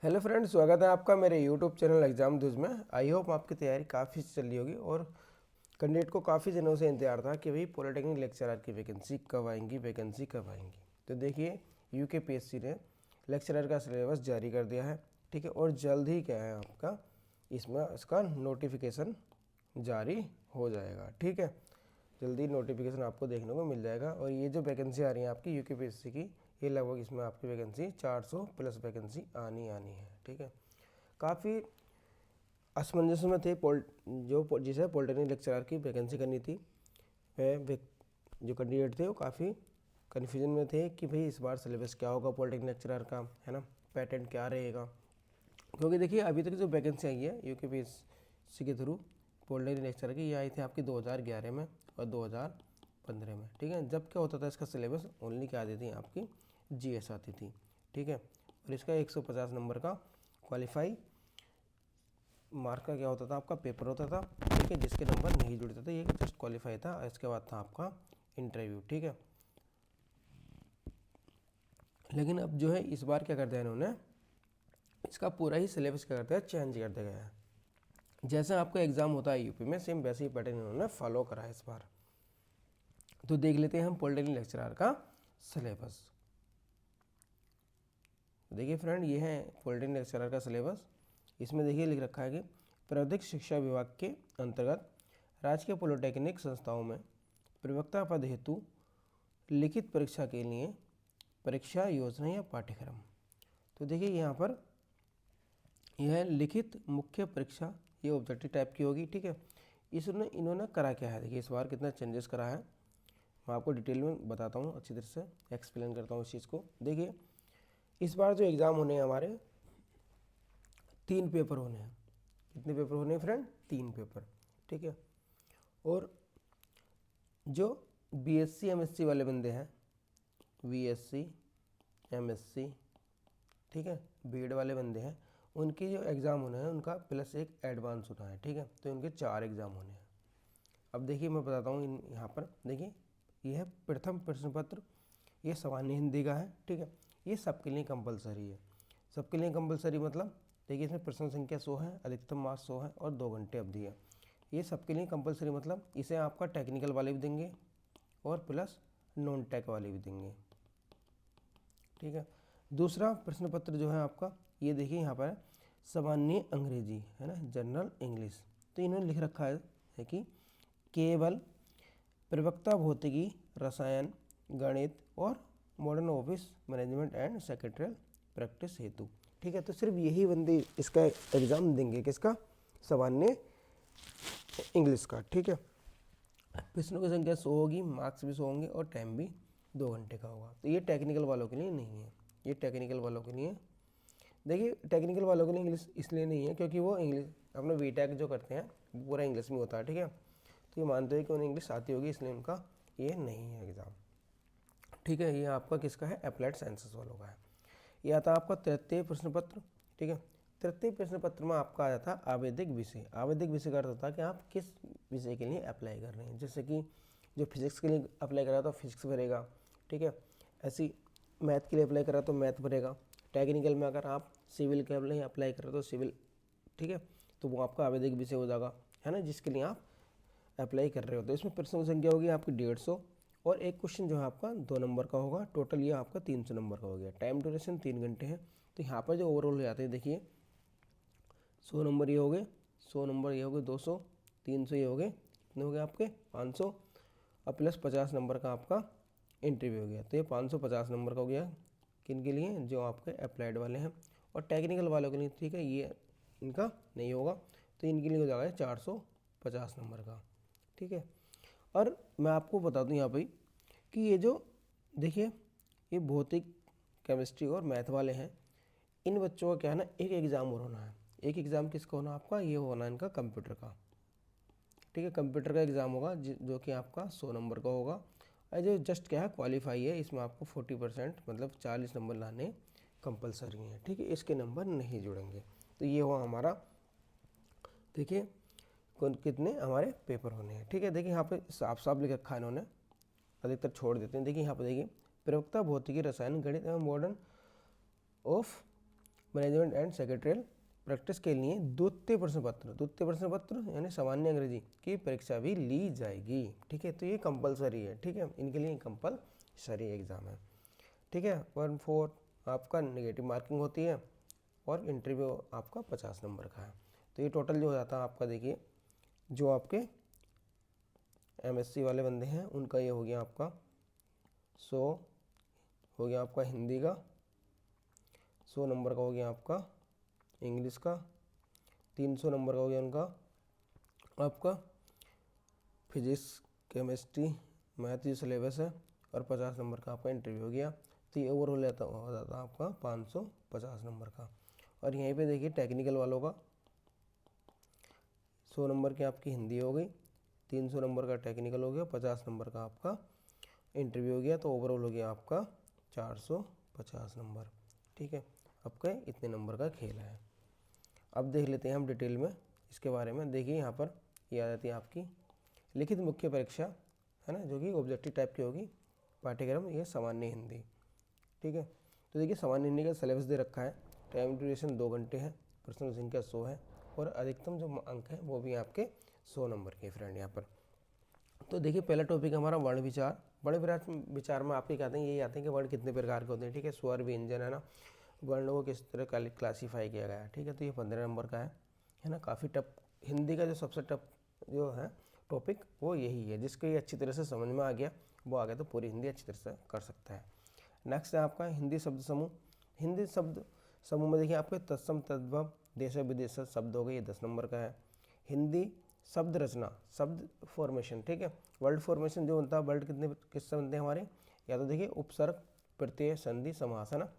Hello friends, स्वागत है आपका मेरे यूट्यूब चैनल एग्जाम दूज में। आई होप आपकी तैयारी काफ़ी चल रही होगी और कैंडिडेट को काफ़ी दिनों से इंतजार था कि भाई पॉलिटेक्निक लेक्चरर की वैकेंसी कब आएंगी। तो देखिए यूकेपीएससी ने लेक्चरर का सिलेबस जारी कर दिया है, ठीक है। और जल्द ही क्या है आपका इसका नोटिफिकेशन जारी हो जाएगा, ठीक है। जल्दी नोटिफिकेशन आपको देखने को मिल जाएगा। और ये जो वैकेंसी आ रही है आपकी यूकेपीएससी की, ये लगभग इसमें आपकी वैकेंसी 400 प्लस वैकेंसी आनी है, ठीक है। काफ़ी असमंजस में थे जिसे पॉलिटेक्निक लेक्चरर की वैकेंसी करनी थी। जो कैंडिडेट थे वो काफ़ी कन्फ्यूजन में थे कि भाई इस बार सिलेबस क्या होगा पॉलिटेक्निक लेक्चरर का, है ना, पैटर्न क्या रहेगा। क्योंकि देखिए अभी तक जो वैकेंसी आई है यूकेपीएससी के थ्रू पॉलिटेक्निक लेक्चरर की, ये आई थी आपकी 2011 में और 2015 में, ठीक है। जब क्या होता था इसका सिलेबस ओनली क्या आती थी आपकी जीएस आती थी, ठीक है। और इसका 150 नंबर का क्वालिफाई मार्क का क्या होता था आपका पेपर होता था, ठीक है, जिसके नंबर नहीं जुड़ते थे। ये जस्ट क्वालिफाई था, इसके बाद था आपका इंटरव्यू, ठीक है। लेकिन अब जो है इस बार क्या कर दिया इन्होंने, इसका पूरा ही सिलेबस क्या करते हैं चेंज कर दिया गया है। जैसा आपका एग्जाम होता है यूपी में, सेम वैसे ही पैटर्न इन्होंने फॉलो करा है इस बार। तो देख लेते हैं हम पॉलिटेक्निक लेक्चरर का सिलेबस। देखिए फ्रेंड, ये है पॉलिटेक्निक लेक्चरर का सिलेबस। इसमें देखिए लिख रखा है कि प्राविधिक शिक्षा विभाग के अंतर्गत राजकीय पॉलिटेक्निक संस्थाओं में प्रवक्ता पद हेतु लिखित परीक्षा के लिए परीक्षा योजना या पाठ्यक्रम। तो देखिए यहाँ पर यह लिखित मुख्य परीक्षा ये ऑब्जेक्टिव टाइप की होगी, ठीक है। इन्होंने करा क्या है, देखिए इस बार कितना चेंजेस करा है मैं आपको डिटेल में बताता हूँ, अच्छी तरह से एक्सप्लेन करता हूँ इस चीज़ को। देखिए इस बार जो एग्ज़ाम होने हैं हमारे 3 पेपर होने हैं। कितने पेपर होने हैं फ्रेंड? 3 पेपर, ठीक है। और जो बीएससी एमएससी वाले बंदे हैं, बीएससी एमएससी, ठीक है, बीएड वाले बंदे हैं, उनके जो एग्ज़ाम होने हैं उनका प्लस एक एडवांस होना है, ठीक है। तो उनके 4 एग्ज़ाम होने हैं। अब देखिए मैं बताता हूँ यहाँ पर देखिए यह है प्रथम प्रश्न पत्र, ये सामान्य हिंदी का है, ठीक है। ये सबके लिए कंपलसरी है। सबके लिए कंपलसरी मतलब देखिए इसमें प्रश्न संख्या 100 है, अधिकतम मार्क्स 100 है और 2 घंटे अवधि है। ये सबके लिए कंपलसरी मतलब इसे आपका टेक्निकल वाले भी देंगे और प्लस नॉन टेक वाले भी देंगे, ठीक है। दूसरा प्रश्न पत्र जो है आपका, ये देखिए यहाँ पर है सामान्य अंग्रेजी, है ना, जनरल इंग्लिश। तो इन्होंने लिख रखा है कि केवल प्रवक्ता भौतिकी, रसायन, गणित और modern office management and secretarial practice हेतु, ठीक है। तो सिर्फ यही बंदे इसका एग्ज़ाम देंगे, किसका? सामान्य इंग्लिश का, ठीक है। प्रश्नों की संख्या 100 होगी, मार्क्स भी 100 होंगे और टाइम भी 2 घंटे का होगा। तो ये टेक्निकल वालों के लिए नहीं है, ये टेक्निकल वालों के लिए। देखिए टेक्निकल वालों के लिए इंग्लिश इसलिए नहीं है क्योंकि वो इंग्लिश अपना बीटेक जो करते हैं पूरा इंग्लिश में होता है, ठीक है। तो ये मानते हैं कि उन्हें इंग्लिश आती होगी, इसलिए उनका ये नहीं है एग्ज़ाम, ठीक है। ये आपका किसका है? अप्लाइड साइंसेस वालों का है। ये आता है आपका तृतीय प्रश्न पत्र, ठीक है। तृतीय प्रश्न पत्र में आपका आ जाता है आवेदिक विषय। आवेदिक विषय का अर्थ होता है कि आप किस विषय के लिए अप्लाई कर रहे हैं। जैसे कि जो फिजिक्स के लिए अप्लाई करा तो फिजिक्स भरेगा, ठीक है। ऐसी मैथ के लिए अप्लाई करा तो मैथ भरेगा। टेक्निकल में अगर आप सिविल के लिए अप्लाई कर रहे हो तो सिविल, ठीक है, तो वो आपका आवेदक विषय हो जाएगा, है ना, जिसके लिए आप अप्लाई कर रहे हो। तो इसमें प्रश्नों की संख्या होगी आपकी 150 और एक क्वेश्चन जो है आपका 2 नंबर का होगा। टोटल ये आपका 300 नंबर का हो गया। टाइम ड्यूरेशन 3 घंटे है। तो यहाँ पर जो ओवरऑल हो जाते हैं देखिए 100 नंबर ये हो गए, 100 नंबर ये हो गए 200, 300 ये हो गए, कितने हो गए आपके 500 और प्लस 50 नंबर का आपका इंटरव्यू हो गया। तो ये 550 नंबर का हो गया। किन के लिए? जो आपके अप्लाइड वाले हैं और टेक्निकल वालों के लिए, ठीक है, ये इनका नहीं होगा। तो इनके लिए हो जाएगा 450 नंबर का, ठीक है। और मैं आपको बता दूं यहाँ पे कि ये जो देखिए ये भौतिक, केमिस्ट्री और मैथ वाले हैं, इन बच्चों का क्या है ना, एक एग्ज़ाम और होना है। एक एग्ज़ाम किसका होना आपका? ये होना इनका कंप्यूटर का, ठीक है। कंप्यूटर का एग्ज़ाम होगा जो कि आपका 100 नंबर का होगा। और जो जस्ट क्या है क्वालिफाई है, इसमें आपको 40% मतलब 40 नंबर लाने कंपलसरी हैं, ठीक है। इसके नंबर नहीं जुड़ेंगे। तो ये हुआ हमारा, देखिए कितने हमारे पेपर होने हैं, ठीक है। देखिए यहाँ पे साफ साफ लिख रखा है इन्होंने, अधिकतर छोड़ देते हैं। देखिए यहाँ पे देखिए प्रवक्ता भौतिकी, रसायन, गणित एवं modern of management and secretarial practice के लिए द्वितीय प्रश्न पत्र यानी सामान्य अंग्रेजी की परीक्षा भी ली जाएगी। ठीक है, तो ये कंपलसरी है। ठीक है, इनके लिए कंपलसरी एग्ज़ाम है। ठीक है, 1/4 आपका नेगेटिव मार्किंग होती है और इंटरव्यू आपका 50 नंबर का है। तो ये टोटल जो हो जाता है आपका, देखिए जो आपके MSc वाले बंदे हैं उनका ये हो गया आपका 100 हो गया आपका हिंदी का, 100 नंबर का हो गया आपका इंग्लिश का, 300 नंबर का हो गया उनका आपका फिजिक्स केमिस्ट्री मैथ जो सिलेबस है, और 50 नंबर का आपका इंटरव्यू हो गया। तो ये ओवरऑल हो जाता है आपका 550 नंबर का। और यहीं पे देखिए टेक्निकल वालों का 100 नंबर की आपकी हिंदी हो गई, 300 नंबर का टेक्निकल हो गया, 50 नंबर का आपका इंटरव्यू हो गया, तो ओवरऑल हो गया आपका 450 नंबर। ठीक है, आपका इतने नंबर का खेल है। अब देख लेते हैं हम डिटेल में इसके बारे में। देखिए यहाँ पर ये आ जाती है आपकी लिखित मुख्य परीक्षा, है ना, जो कि ऑब्जेक्टिव टाइप की होगी। पाठ्यक्रम ये सामान्य हिंदी। ठीक है, तो देखिए सामान्य हिंदी का सिलेबस दे रखा है। टाइम ड्यूरेशन 2 घंटे है, प्रश्न संख्या 100 है, और अधिकतम जो अंक है वो भी आपके 100 नंबर के फ्रेंड यहाँ पर। तो देखिए पहला टॉपिक हमारा वर्ण विचार। वर्ण विचार में आपके कहते हैं यही आते हैं कि वर्ण कितने प्रकार के होते हैं। ठीक है, स्वर व्यंजन, है ना, वर्णों को किस तरह क्लासीफाई किया गया है। ठीक है, तो ये 15 नंबर का है ना। काफ़ी टफ हिंदी का जो सबसे टफ जो है टॉपिक वो यही है। जिसको ये अच्छी तरह से समझ में आ गया वो आ गया तो पूरी हिंदी अच्छी तरह से कर सकता है। नेक्स्ट है आपका हिंदी शब्द समूह। हिंदी शब्द समूह में देखिए आपके तत्सम तद्भव देश विदेश शब्द हो गए, ये 10 नंबर का है। हिंदी शब्द रचना, शब्द फॉर्मेशन। ठीक है, वर्ड फॉर्मेशन जो बनता है, वर्ड किससे बनते हैं हमारे, या तो देखिए उपसर्ग, प्रत्यय, संधि, समास, है ना,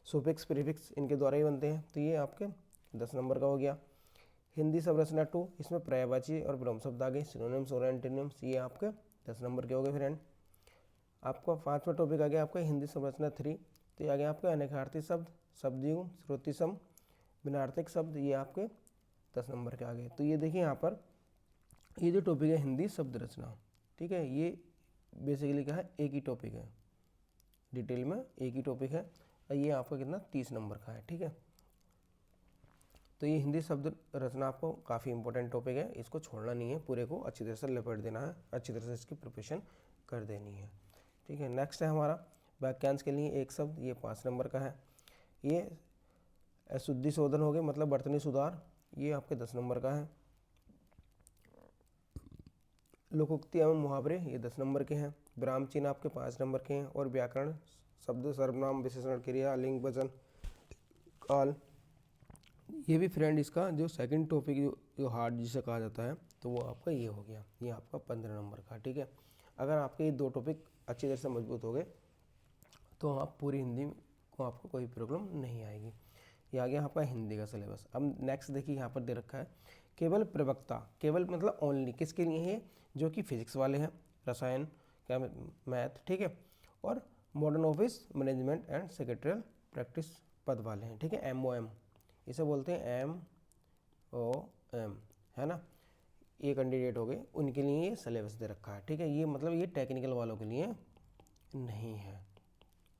सुफिक्स, प्रीफिक्स इनके द्वारा ही बनते हैं। तो ये आपके 10 नंबर का हो गया। हिंदी संरचना 2, इसमें पर्यायवाची और भ्रम शब्द आ गए, सिनोनिम्स और एंटोनिम्स, ये आपके 10 नंबर के हो गए फ्रेंड। आपका 5वां टॉपिक आ गया आपका हिंदी संरचना 3, तो ये आ गया आपके अनेकार्थी शब्द, शब्दयुग, श्रुतिसम, विनार्थक शब्द, ये आपके 10 नंबर के आ गए। तो ये देखिए यहाँ पर ये जो टॉपिक है हिंदी शब्द रचना, ठीक है, ये बेसिकली क्या है, एक ही टॉपिक है, डिटेल में एक ही टॉपिक है। और ये आपका कितना 30 नंबर का है। ठीक है, तो ये हिंदी शब्द रचना आपको काफ़ी इंपॉर्टेंट टॉपिक है, इसको छोड़ना नहीं है, पूरे को अच्छी तरह से लपेट देना है, अच्छी तरह से इसकी प्रिपरेशन कर देनी है। ठीक है, नेक्स्ट है हमारा वाक्यांश के लिए एक शब्द, ये 5 नंबर का है। ये अशुद्धि शोधन हो गए, मतलब बर्तनी सुधार, ये आपके 10 नंबर का है। लोकोक्ति एवं मुहावरे, ये 10 नंबर के हैं। विराम चिन्ह आपके 5 नंबर के हैं। और व्याकरण, शब्द, सर्वनाम, विशेषण, क्रिया, लिंग, वचन, काल, ये भी फ्रेंड इसका जो सेकंड टॉपिक जो हार्ड जिसे कहा जाता है, तो वो आपका ये हो गया, ये आपका 15 नंबर का। ठीक है, अगर आपके ये 2 टॉपिक अच्छी तरह से मजबूत हो गए तो आप पूरी हिंदी को आपको कोई प्रॉब्लम नहीं आएगी। ये आ गया आपका हिंदी का सिलेबस। अब नेक्स्ट देखिए यहाँ पर दे रखा है केवल प्रवक्ता, केवल मतलब ओनली किसके लिए है, जो कि फिजिक्स वाले हैं, रसायन, क्या, मैथ, ठीक है, और modern office management and secretarial practice पद वाले हैं। ठीक है, MOM इसे बोलते हैं, MOM, है ना, ये कैंडिडेट हो गए, उनके लिए ये सिलेबस दे रखा है। ठीक है, ये मतलब ये टेक्निकल वालों के लिए नहीं है।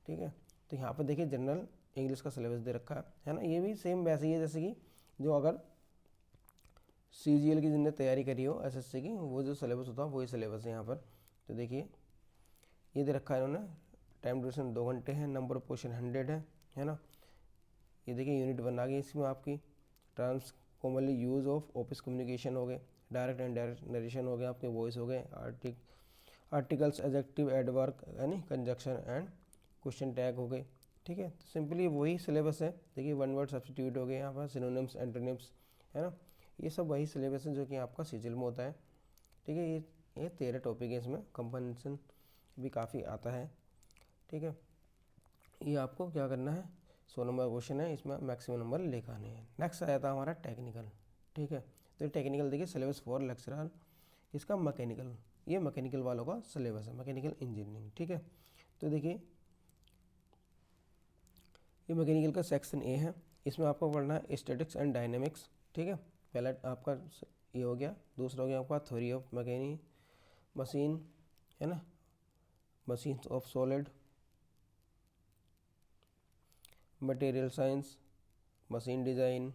ठीक है, तो यहाँ पर देखिए जनरल इंग्लिश का सिलेबस दे रखा है ना, ये भी सेम वैसे ही है जैसे कि जो अगर CGL की जिनने तैयारी करी हो SSC की, वो जो सिलेबस होता है वही सिलेबस है यहाँ पर। तो देखिए ये दे रखा है इन्होंने, टाइम ड्यूरेशन 2 घंटे है, नंबर ऑफ क्वेश्चन 100 है ना। ये देखिए यूनिट 1 आ गई इसमें आपकी, trans commonly use of office communication हो गए, डायरेक्ट एंड डायरेक्ट नरेशन हो गए, आपके वॉइस हो गए, आर्टिकल्स, एडजेक्टिव, एडवर्ब, यानी कंजक्शन एंड क्वेश्चन टैग हो गए। ठीक है, तो सिंपली वही सिलेबस है। देखिए 1 वर्ड सब्स्टिट्यूट हो गए यहाँ पर, सिनोनिम्स, एंटोनिम्स, है ना, ये सब वही सिलेबस है जो कि आपका CGL में होता है। ठीक है, ये 13 टॉपिक है, इसमें कंपनसेशन भी काफ़ी आता है। ठीक है, ये आपको क्या करना है, 100 नंबर क्वेश्चन है, इसमें मैक्सिमम नंबर लेकर आने हैं। नेक्स्ट आया था हमारा टेक्निकल। ठीक है, तो टेक्निकल देखिए सिलेबस फॉर लेक्चरर, इसका मैकेनिकल, ये मैकेनिकल वालों का सिलेबस है, मैकेनिकल इंजीनियरिंग। ठीक है, तो देखिए ये मैकेनिकल का सेक्शन A है, इसमें आपको पढ़ना है स्टैटिक्स एंड डायनेमिक्स। ठीक है, पहला आपका ये हो गया, दूसरा हो गया आपका थ्योरी ऑफ मैकेनिक मशीन, है ना, machines of solid, material science, machine design,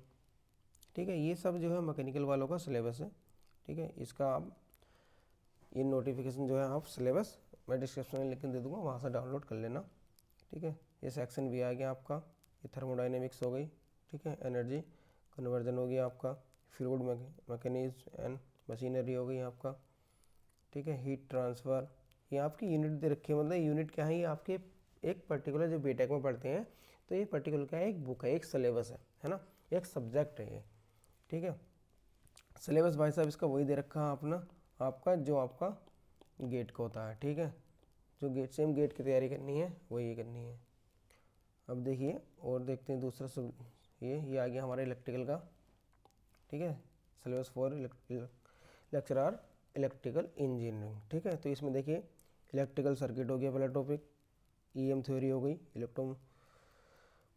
ठीक है। ये सब जो है मैकेनिकल वालों का सिलेबस है, ठीक है। इसका आप ये नोटिफिकेशन जो है आप सिलेबस मैं डिस्क्रिप्शन में लिख के दे दूँगा, वहाँ से डाउनलोड कर लेना, ठीक है। ये सेक्शन भी आ गया आपका, ये थर्मोडाइनेमिक्स हो गई, ठीक है। एनर्जी कन्वर्जन हो गया आपका, फ्लूइड मैकेनिज्म एंड मशीनरी हो गई आपका, ठीक है। हीट ट्रांसफ़र, ये आपकी यूनिट दे रखी है, मतलब यूनिट क्या है, ये आपके एक पर्टिकुलर जो बीटेक में पढ़ते हैं तो ये पर्टिकुलर क्या है, एक बुक है, एक सिलेबस है ना, एक सब्जेक्ट है ये, ठीक है। सिलेबस भाई साहब इसका वही दे रखा है अपना, आपका जो आपका गेट का होता है, ठीक है। जो गेट सेम गेट की तैयारी करनी है वही करनी है। अब देखिए और देखते हैं दूसरा सब, ये आ गया हमारा इलेक्ट्रिकल का, ठीक है। Syllabus for lecturer electrical engineering, ठीक है। तो इसमें देखिए इलेक्ट्रिकल सर्किट हो गया पहला टॉपिक, ईएम थ्योरी हो गई, electro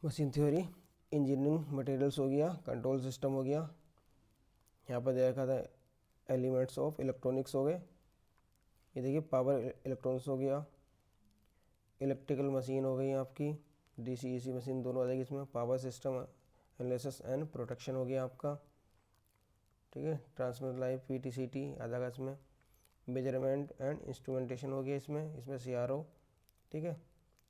machine theory, engineering materials हो गया, कंट्रोल सिस्टम हो गया, यहाँ पर देखा था एलिमेंट्स ऑफ इलेक्ट्रॉनिक्स हो गए, ये देखिए पावर इलेक्ट्रॉनिक्स हो गया, इलेक्ट्रिकल मशीन हो गई आपकी, डीसी एसी मशीन दोनों आ जाएगी इसमें, power system analysis and protection हो गया आपका, ठीक है। ट्रांसमिट लाइव पीटीसीटी आ जाएगा इसमें, मेजरमेंट एंड इंस्ट्रूमेंटेशन हो गया इसमें सीआरओ, ठीक है।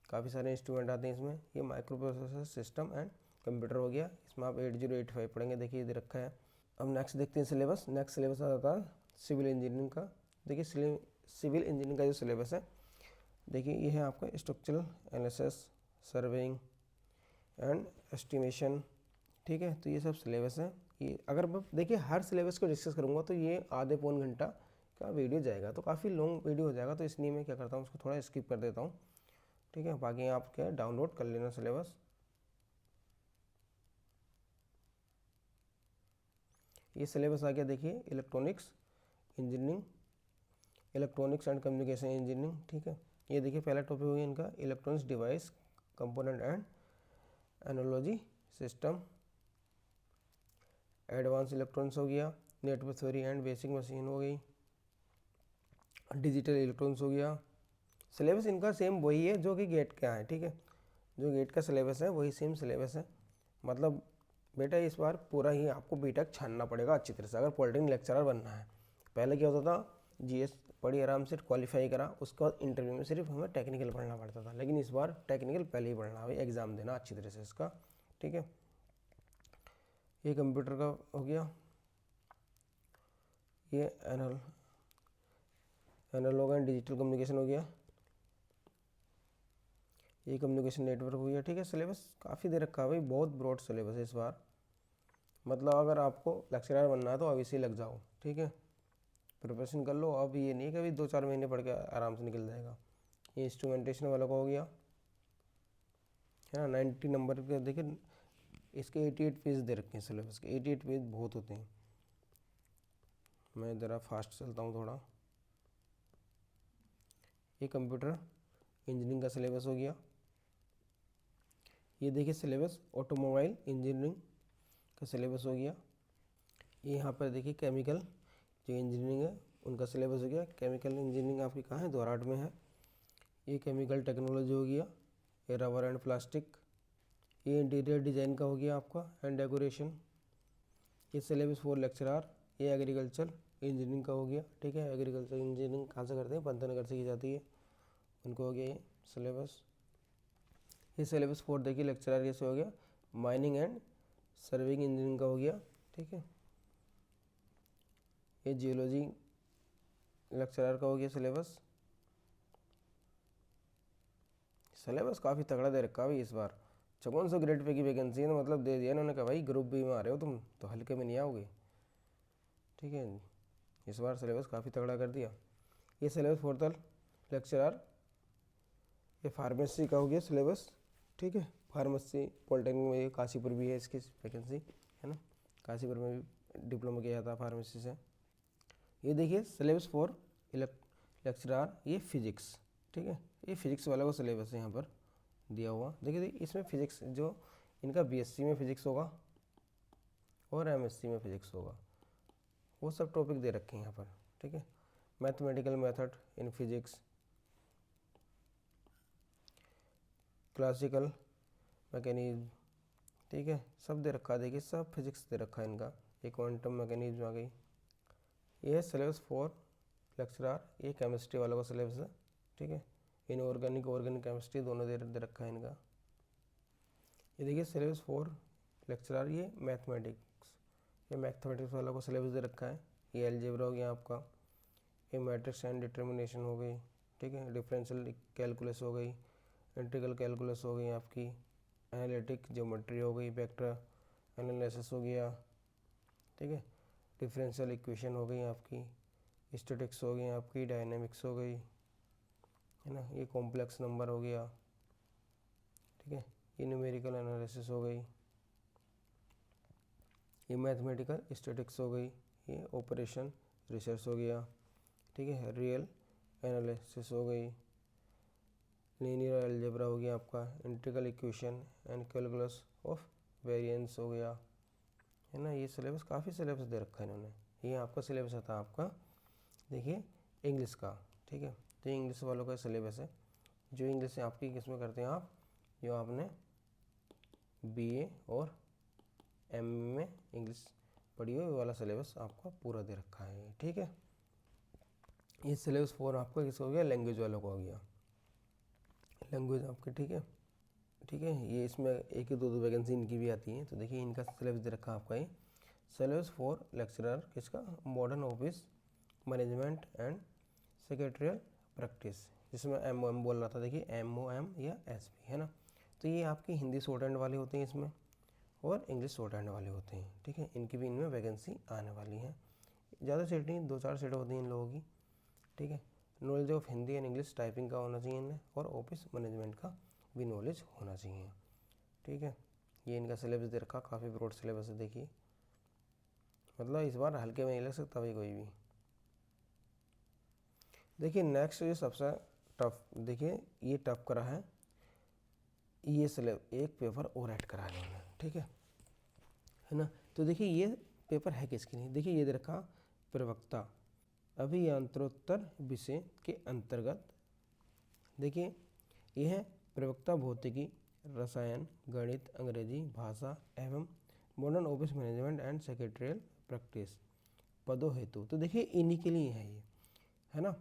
काफ़ी सारे इंस्ट्रूमेंट आते हैं इसमें। ये micro processor system and computer हो गया, इसमें आप 8085 पढ़ेंगे, देखिए इधर रखा है। अब नेक्स्ट देखते हैं सिलेबस, नेक्स्ट सिलेबस आ जाता है सिविल इंजीनियरिंग का। देखिए सिविल इंजीनियरिंग का जो सिलेबस है, देखिए ये है आपका structural analysis, surveying and estimation, ठीक है। तो ये सब सिलेबस है। ये अगर मैं देखिए हर सिलेबस को डिस्कस करूँगा तो ये आधे पौन घंटा का वीडियो जाएगा, तो काफ़ी लॉन्ग वीडियो हो जाएगा, तो इसलिए मैं क्या करता हूँ उसको थोड़ा स्किप कर देता हूँ, ठीक है। बाकी आप क्या डाउनलोड कर लेना सिलेबस। ये सिलेबस आ गया देखिए electronics engineering, electronics and communication engineering, ठीक है। ये देखिए पहला टॉपिक हो गया इनका electronics device component and analogy system, advance electronics हो गया, network theory and basic machine हो गई, डिजिटल इलेक्ट्रॉनिक्स हो गया। सिलेबस इनका सेम वही है जो कि गेट का है, ठीक है। जो गेट का सिलेबस है वही सेम सिलेबस है। मतलब बेटा इस बार पूरा ही आपको बीटेक छानना पड़ेगा अच्छी तरह से अगर पॉलिटेक्निक लेक्चरर बनना है। पहले क्या होता था, जीएस पढ़ी आराम से क्वालिफाई करा, उसके बाद इंटरव्यू में सिर्फ हमें टेक्निकल पढ़ना पड़ता था, लेकिन इस बार टेक्निकल पहले ही पढ़ना है, एग्ज़ाम देना अच्छी तरह से इसका, ठीक है। ये कंप्यूटर का हो गया, ये एनालॉग एंड डिजिटल कम्युनिकेशन हो गया, ये कम्युनिकेशन नेटवर्क हो गया, ठीक है। सिलेबस काफ़ी दे रखा है भाई, बहुत ब्रॉड सिलेबस है इस बार। मतलब अगर आपको लेक्चरर बनना है तो अब इसी लग जाओ, ठीक है। प्रिपरेशन कर लो, अब ये नहीं कभी 2-4 महीने पढ़ के आराम से निकल जाएगा। ये इंस्ट्रूमेंटेशन वाला का हो गया, है ना। 90 नंबर के देखिए इसके 88 पेज दे रखे हैं सिलेबस के, 88 पेज बहुत होते हैं। मैं ज़रा फास्ट चलता हूँ थोड़ा। ये कंप्यूटर इंजीनियरिंग का सिलेबस हो गया। ये देखिए सिलेबस ऑटोमोबाइल इंजीनियरिंग का सिलेबस हो गया। ये यहाँ पर देखिए केमिकल जो इंजीनियरिंग है उनका सिलेबस हो गया। केमिकल इंजीनियरिंग आपकी कहाँ है, द्वाराट में है। ये केमिकल टेक्नोलॉजी हो गया, ये रबर एंड प्लास्टिक, ये इंटीरियर डिज़ाइन का हो गया आपका एंड डेकोरेशन। ये सिलेबस फॉर लेक्चरर, ये एग्रीकल्चर इंजीनियरिंग का हो गया, ठीक है। एग्रीकल्चर इंजीनियरिंग कहाँ से करते हैं, पंतनगर से की जाती है, उनको हो गया ये सिलेबस। ये सिलेबस फॉर देखिए लेक्चरर ये से हो गया, माइनिंग एंड सर्विंग इंजीनियरिंग का हो गया, ठीक है। ये जियोलॉजी लेक्चरर का हो गया सिलेबस। सिलेबस काफ़ी तगड़ा दे रखा भाई इस बार, 5400 ग्रेड पे की वैकेंसी है, मतलब दे दिया इन्होंने, कहा भाई ग्रुप बी में आ रहे हो तुम तो हल्के में नहीं आओगे, ठीक है। इस बार सिलेबस काफ़ी तगड़ा कर दिया। ये सिलेबस फॉर द लेक्चरर, ये फार्मेसी का हो गया सिलेबस, ठीक है। फार्मेसी पॉलिटेक्निक में, ये काशीपुर भी है इसकी वैकेंसी, है ना। काशीपुर में भी डिप्लोमा किया जाता है फार्मेसी से। ये देखिए सिलेबस फॉर लेक्चरर, ये फिजिक्स, ठीक है। ये फिजिक्स वाला को सिलेबस है यहाँ पर दिया हुआ। देखिए इसमें फिजिक्स जो इनका बीएससी में फिजिक्स होगा और एमएससी में फिजिक्स होगा, वो सब टॉपिक दे रखे हैं यहाँ पर, ठीक है। Mathematical method in physics, classical mechanism, ठीक है, सब दे रखा है, देखिए सब फिजिक्स दे रखा है इनका, ये क्वांटम मैकेनिज्म आ गई। ये है सिलेबस फॉर लेक्चर आर, ये केमिस्ट्री वालों का सिलेबस है, ठीक है। इनऑर्गेनिक ऑर्गेनिक केमिस्ट्री दोनों दे रखा है इनका। ये देखिए सिलेबस फॉर लेक्चर आर, ये मैथमेटिक्स, ये मैथमेटिक्स वालों का सिलेबस दे रखा है। ये अलजेब्रा हो गया आपका, ये मैट्रिक्स एंड डिटर्मिनेशन हो गई, ठीक है। डिफरेंशियल कैलकुलस हो गई, इंटीग्रल कैलकुलस हो गई आपकी, एनालिटिक ज्योमेट्री हो गई, वेक्टर एनालिसिस हो गया, ठीक है। डिफरेंशियल इक्वेशन हो गई आपकी, स्टैटिक्स हो गई आपकी, डायनेमिक्स हो गई, है ना। ये कॉम्प्लेक्स नंबर हो गया, ठीक है। ये न्यूमेरिकल एनालिसिस हो गई, ये मैथमेटिकल स्टैटिक्स हो गई, ये ऑपरेशन रिसर्च हो गया, ठीक है। रियल एनालिसिस हो गई, लीनियर अलजेब्रा हो गया आपका, integral equation and calculus of variance हो गया, है ना। ये सिलेबस काफ़ी सिलेबस दे रखा है इन्होंने। ये आपका सिलेबस आता है आपका, देखिए इंग्लिश का, ठीक है। तो ये इंग्लिश वालों का सिलेबस है, जो इंग्लिश आपकी किस में करते हैं आप, जो आपने बीए और एमए में इंग्लिश पढ़ी हो, ये वाला सिलेबस आपका पूरा दे रखा है, ठीक है। ये सिलेबस 4 आपका किस हो गया, लैंग्वेज वालों का हो गया, लैंग्वेज आपके, ठीक है, ठीक है। ये इसमें एक ही दो वैकेंसी इनकी भी आती है। तो देखिए इनका सिलेबस दे रखा है आपका, ये सिलेबस फॉर लेक्चरर किसका, modern office management and secretarial practice, जिसमें MOM बोल रहा था, देखिए MOM या SP, है ना। तो ये आपकी हिंदी शॉर्ट हैंड वाले होते हैं इसमें, और इंग्लिश शॉर्ट हैंड वाले होते हैं, ठीक है। इनकी भी इनमें वैकेंसी आने वाली है, ज़्यादा सीट नहीं, 2-4 सीटें होती हैं इन लोगों की, ठीक है। Knowledge of Hindi and English typing का होना चाहिए इन्हें, और ऑफिस मैनेजमेंट का भी नॉलेज होना चाहिए, ठीक है। ये इनका सिलेबस दे रखा, काफ़ी ब्रॉड सिलेबस है, देखिए मतलब इस बार हल्के में नहीं लग सकता भाई कोई भी। देखिए नेक्स्ट ये सबसे टफ, देखिए ये टफ करा है, ये सिलेबस एक पेपर और ऐड करा है इन्होंने, ठीक है ना। तो देखिए ये पेपर है किसके लिए, देखिए ये दे रखा प्रवक्ता अभियांत्रोत्तर विषय के अंतर्गत, देखिए यह है प्रवक्ता भौतिकी, रसायन, गणित, अंग्रेजी भाषा एवं modern office management and secretarial practice पदों हेतु। तो देखिए इन्हीं के लिए है ये, है ना।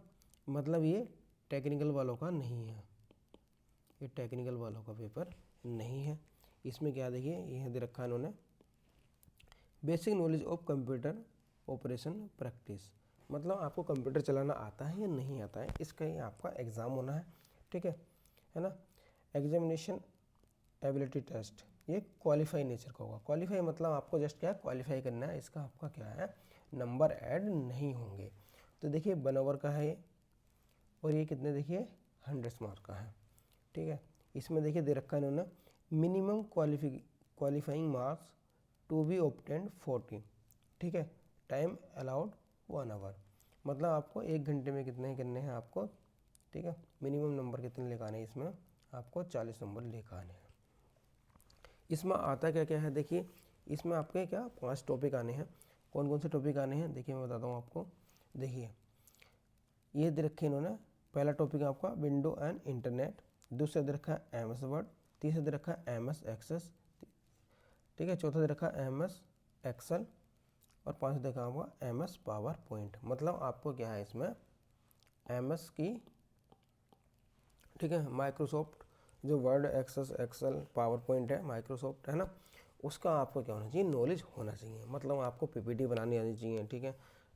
मतलब ये टेक्निकल वालों का नहीं है, ये टेक्निकल वालों का पेपर नहीं है। इसमें क्या देखिए यह दे रखा है इन्होंने, basic knowledge of computer operation practice, मतलब आपको कंप्यूटर चलाना आता है या नहीं आता है, इसका ही आपका एग्ज़ाम होना है, ठीक है ना। एग्जामिनेशन एबिलिटी टेस्ट, ये क्वालिफाई नेचर का होगा। क्वालिफाई मतलब आपको जस्ट क्या क्वालिफाई करना है, इसका आपका क्या है, नंबर ऐड नहीं होंगे। तो देखिए 1 ओवर का है ये, और ये कितने देखिए 100 मार्क का है, ठीक है। इसमें देखिए दे रखा है इन्होंने, minimum qualifying marks to be obtained 40, ठीक है। टाइम अलाउड 1 आवर, मतलब आपको 1 घंटे में कितने ही करने हैं आपको, ठीक है। मिनिमम नंबर कितने लेकर आने हैं, इसमें आपको 40 नंबर लेकर आने हैं। इसमें आता क्या क्या है, देखिए इसमें आपके क्या 5 टॉपिक आने हैं। कौन कौन से टॉपिक आने हैं, देखिए मैं बताता हूँ आपको। देखिए ये दे रखे इन्होंने, पहला टॉपिक आपका विंडो एंड इंटरनेट, दूसरा दे रखा है MS वर्ड, तीसरा दे रखा है MS एक्सेस, ठीक है। चौथा दे रखा है MS एक्सेल, और पांचवा देखा होगा MS पावर पॉइंट। मतलब आपको क्या है इसमें MS की, ठीक है, माइक्रोसॉफ्ट जो Word Access Excel PowerPoint है माइक्रोसॉफ्ट, है ना, उसका आपको क्या होना चाहिए, नॉलेज होना चाहिए। मतलब आपको PPT बनानी आनी चाहिए, ठीक है,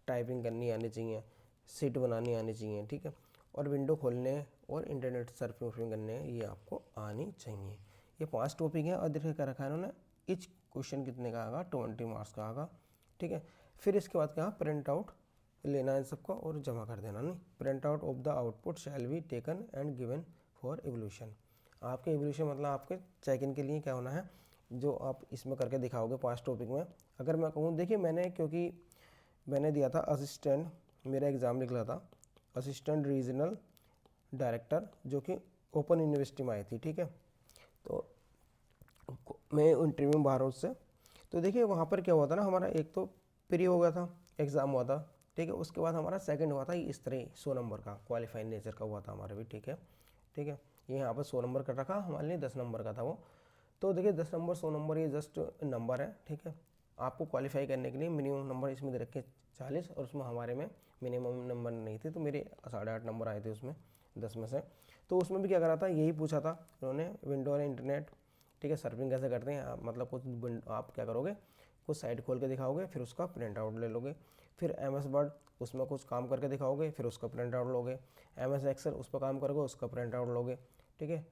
टाइपिंग करनी आनी चाहिए, सीट बनानी आनी चाहिए, ठीक है, और विंडो खोलने और इंटरनेट सर्फिंग करने ये आपको आनी चाहिए। ये 5 टॉपिक हैं, और देखिए क्या रखा है इन्होंने, ईच क्वेश्चन कितने का आएगा, 20 मार्क्स का आएगा, ठीक है। फिर इसके बाद क्या, प्रिंट आउट लेना है सबको और जमा कर देना, नहीं, print out of the output shall be taken and given for evolution. आपके एवोल्यूशन मतलब आपके चेक इन के लिए क्या होना है, जो आप इसमें करके दिखाओगे 5 टॉपिक में। अगर मैं कहूँ, देखिए मैंने, क्योंकि मैंने दिया था असिस्टेंट, मेरा एग्ज़ाम निकला था असिस्टेंट रीजनल डायरेक्टर, जो कि ओपन यूनिवर्सिटी में आई थी, ठीक है। तो मैं इंटरव्यू में बाहर हूँ उससे, तो देखिए वहाँ पर क्या हुआ था ना, हमारा एक तो प्री हो गया था, एग्ज़ाम हुआ था, ठीक है। उसके बाद हमारा सेकंड हुआ था इस तरह 100 नंबर का क्वालिफाइड नेचर का हुआ था हमारा भी, ठीक है, ठीक है। ये यहाँ पर 100 नंबर का रखा, हमारे लिए 10 नंबर का था वो, तो देखिए 10 नंबर 100 नंबर ये जस्ट नंबर है, ठीक है। आपको क्वालिफाई करने के लिए मिनिमम नंबर इसमें दे रखे 40, और उसमें हमारे में मिनिमम नंबर नहीं थे, तो मेरे 8.5 नंबर आए थे उसमें 10 में से। तो उसमें भी क्या करा था, यही पूछा था उन्होंने, विंडो और इंटरनेट, ठीक है, सर्फिंग कैसे करते हैं आप, मतलब कुछ आप क्या करोगे, कुछ साइट खोल के दिखाओगे, फिर उसका प्रिंट आउट ले लोगे। फिर MS वर्ड, उसमें कुछ काम करके दिखाओगे, फिर उसका प्रिंट आउट लोगे। MS एक्सेल, उस पर काम करोगे, उसका प्रिंट आउट लोगे, ठीक है।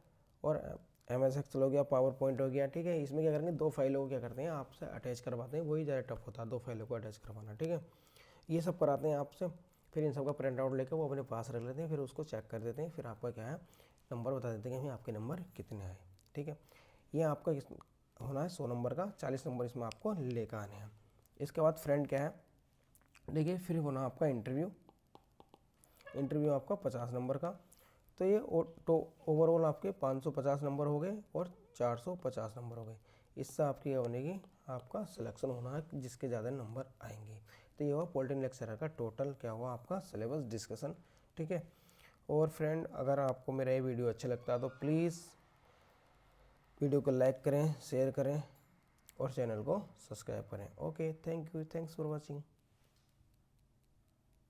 और MS एक्सेल हो गया, पावर पॉइंट हो गया, ठीक है। इसमें क्या करेंगे, 2 फाइलों को क्या करते हैं आपसे अटैच करवाते हैं, वही ज़्यादा टफ होता है 2 फाइलों को अटैच करवाना, ठीक है। ये सब कराते हैं आपसे, फिर इन सब का प्रिंट आउट लेकर वो अपने पास रख लेते हैं, फिर उसको चेक कर देते हैं, फिर आपका क्या है नंबर बता देते हैं कि आपके नंबर कितने आए, ठीक है। ये आपका होना है 100 नंबर का, 40 नंबर इसमें आपको लेकर आने हैं। इसके बाद फ्रेंड क्या है, देखिए फिर होना आपका इंटरव्यू आपका 50 नंबर का। तो ये तो ओवरऑल आपके 550 नंबर हो गए और 450 नंबर हो गए। इससे आपकी क्या बनेगी, आपका सिलेक्शन होना है जिसके ज़्यादा नंबर आएंगे। तो ये हुआ पॉलिटेक्निक लेक्चरर का टोटल क्या हुआ आपका सिलेबस डिस्कशन, ठीक है। और फ्रेंड अगर आपको मेरा ये वीडियो अच्छा लगता है तो प्लीज़ वीडियो को लाइक करें, शेयर करें और चैनल को सब्सक्राइब करें। Okay, thank you, thanks for watching.